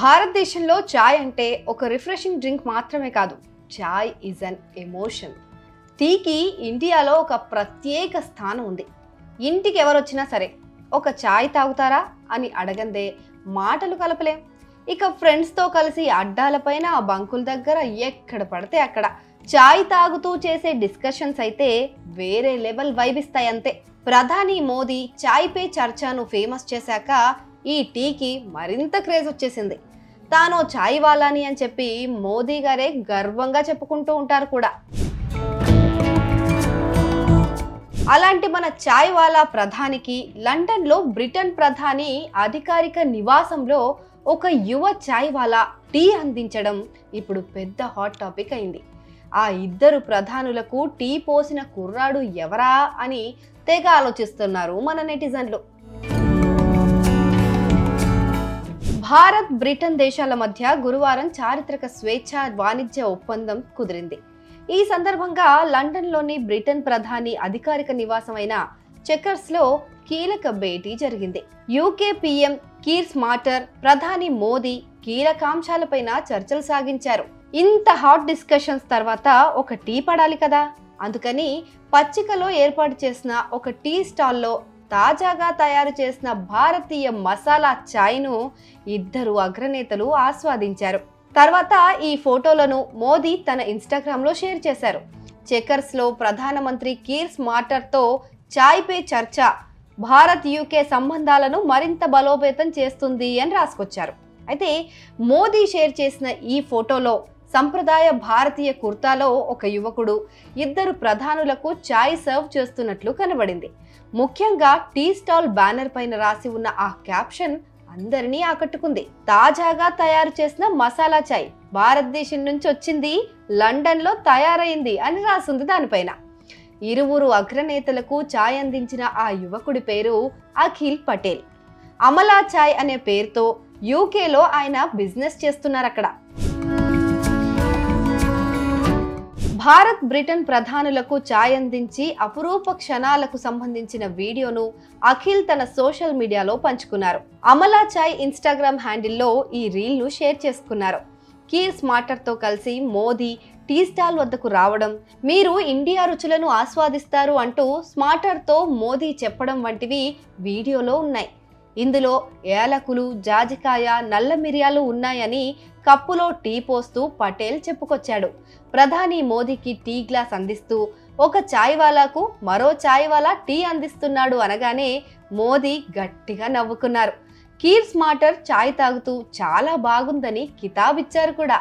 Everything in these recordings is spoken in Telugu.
భారతదేశంలో చాయ్ అంటే ఒక రిఫ్రెషింగ్ డ్రింక్ మాత్రమే కాదు, చాయ్ ఈజ్ అన్ ఎమోషన్. టీకి ఇండియాలో ఒక ప్రత్యేక స్థానం ఉంది. ఇంటికి ఎవరొచ్చినా సరే ఒక చాయ్ తాగుతారా అని అడగందే మాటలు కలపలేం. ఇక ఫ్రెండ్స్తో కలిసి అడ్డాలపైన ఆ బంకుల దగ్గర ఎక్కడ పడితే అక్కడ చాయ్ తాగుతూ చేసే డిస్కషన్స్ అయితే వేరే లెవెల్ వైబ్ ఇస్తాయి అంతే. ప్రధాని మోదీ చాయ్ పే చర్చను ఫేమస్ చేశాక ఈ టీకి మరింత క్రేజ్ వచ్చేసింది. తాను చాయ్ వాలాని అని చెప్పి మోదీ గారే గర్వంగా చెప్పుకుంటూ ఉంటారు కూడా. అలాంటి మన చాయ్ వాలా ప్రధానికి లండన్లో బ్రిటన్ ప్రధాని అధికారిక నివాసంలో ఒక యువ చాయ్ వాలా టీ అందించడం ఇప్పుడు పెద్ద హాట్ టాపిక్ అయింది. ఆ ఇద్దరు ప్రధానులకు టీ పోసిన కుర్రాడు ఎవరా అని తెగ ఆలోచిస్తున్నారు మన నెటిజన్లు. భారత్ బ్రిటన్ దేశాల మధ్య గురువారం చారిత్రక స్వేచ్ఛ వాణిజ్య ఒప్పందం కుదిరింది. ఈ సందర్భంగా లండన్లోని బ్రిటన్ ప్రధాని అధికారిక నివాసమైన చెకర్స్లో కీలక భేటీ జరిగింది. యూకే పీఎం కీర్ స్మార్టర్, ప్రధాని మోదీ కీలకాంశాలపైన చర్చలు సాగించారు. ఇంత హాట్ డిస్కషన్స్ తర్వాత ఒక టీ పడాలి కదా, అందుకని పచ్చికలో ఏర్పాటు చేసిన ఒక టీ స్టాల్లో తాజాగా తయారు చేసిన భారతీయ మసాలా చాయ్ను ఇద్దరు అగ్రనేతలు ఆస్వాదించారు. తర్వాత ఈ ఫోటోలను మోదీ తన ఇన్స్టాగ్రామ్లో షేర్ చేశారు. చెకర్స్లో ప్రధానమంత్రి కీర్ స్మార్టర్తో చాయ్ పే చర్చ భారత్ యూకే సంబంధాలను మరింత బలోపేతం చేస్తుంది అని రాసుకొచ్చారు. అయితే మోదీ షేర్ చేసిన ఈ ఫోటోలో సంప్రదాయ భారతీయ కుర్తాలో ఒక యువకుడు ఇద్దరు ప్రధానులకు చాయ్ సర్వ్ చేస్తున్నట్లు కనబడింది. ముఖ్యంగా టీ స్టాల్ బ్యానర్ పైన రాసి ఉన్న ఆ క్యాప్షన్ అందరినీ ఆకట్టుకుంది. తాజాగా తయారు చేసిన మసాలా చాయ్ భారతదేశం నుంచి వచ్చింది, లండన్లో తయారైంది అని రాసింది దానిపైన. ఇరువురు అగ్రనేతలకు చాయ్ అందించిన ఆ యువకుడి పేరు అఖిల్ పటేల్. అమలా చాయ్ అనే పేరుతో యూకేలో ఆయన బిజినెస్ చేస్తున్నారు అక్కడ. భారత్ బ్రిటన్ ప్రధానులకు చాయ్ అందించి అపురూప క్షణాలకు సంబంధించిన వీడియోను అఖిల్ తన సోషల్ మీడియాలో పంచుకున్నారు. అమలా చాయ్ ఇన్స్టాగ్రామ్ హ్యాండిల్లో ఈ రీల్ను షేర్ చేసుకున్నారు. కీర్ స్మార్టర్తో కలిసి మోదీ టీ స్టాల్ వద్దకు రావడం, మీరు ఇండియా రుచులను ఆస్వాదిస్తారు అంటూ స్మార్టర్తో మోదీ చెప్పడం వంటివి వీడియోలో ఉన్నాయి. ఇందులో ఏలకులు, జాజికాయ, నల్ల మిరియాలు ఉన్నాయని కప్పులో టీ పోస్తూ పటేల్ చెప్పుకొచ్చాడు. ప్రధాని మోదీకి టీ గ్లాస్ అందిస్తూ ఒక చాయ్ వాలాకు మరో చాయ్ వాలా టీ అందిస్తున్నాడు అనగానే మోదీ గట్టిగా నవ్వుకున్నారు. కీర్ స్మార్టర్ చాయ్ తాగుతూ చాలా బాగుందని కితాబిచ్చారు కూడా.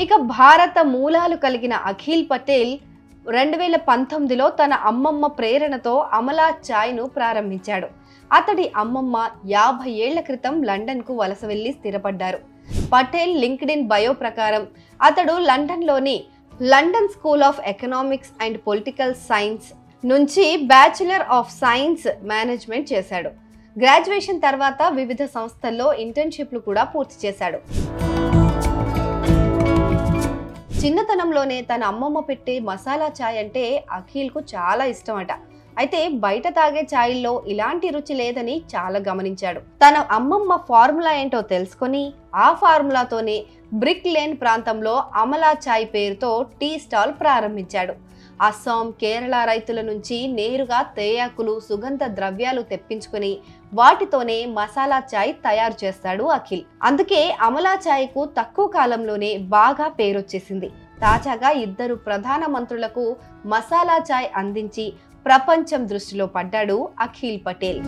ఇక భారత మూలాలు కలిగిన అఖిల్ పటేల్ 2019లో తన అమ్మమ్మ ప్రేరణతో అమలా చాయ్ను ప్రారంభించాడు. అతడి అమ్మమ్మ 50 ఏళ్ల క్రితం లండన్కు వలస వెళ్లి స్థిరపడ్డారు. పటేల్ లింక్డ్ఇన్ బయో ప్రకారం అతడు లండన్లోని London school of economics and political science నుంచి బ్యాచిలర్ ఆఫ్ సైన్స్ మేనేజ్మెంట్ చేశాడు. గ్రాడ్యుయేషన్ తర్వాత వివిధ సంస్థల్లో ఇంటర్న్షిప్లు కూడా పూర్తి చేశాడు. చిన్నతనంలోనే తన అమ్మమ్మ పెట్టే మసాలా చాయ్ అంటే అఖిల్కు చాలా ఇష్టమట. అయితే బయట తాగే ఛాయ్ల్లో ఇలాంటి రుచి లేదని చాలా గమనించాడు. తన అమ్మమ్మ ఫార్ములా ఏంటో తెలుసుకొని ఆ ఫార్ములాతోనే బ్రిక్ లేన్ ప్రాంతంలో అమలా చాయ్ పేరుతో టీ స్టాల్ ప్రారంభించాడు. అస్సాం, కేరళ రైతుల నుంచి నేరుగా తేయాకులు, సుగంధ ద్రవ్యాలు తెప్పించుకుని వాటితోనే మసాలా చాయ్ తయారు చేస్తాడు అఖిల్. అందుకే అమలా చాయ్కు తక్కువ కాలంలోనే బాగా పేరొచ్చేసింది. తాజాగా ఇద్దరు ప్రధాన మంత్రులకు మసాలా చాయ్ అందించి ప్రపంచం దృష్టిలో పడ్డాడు అఖిల్ పటేల్.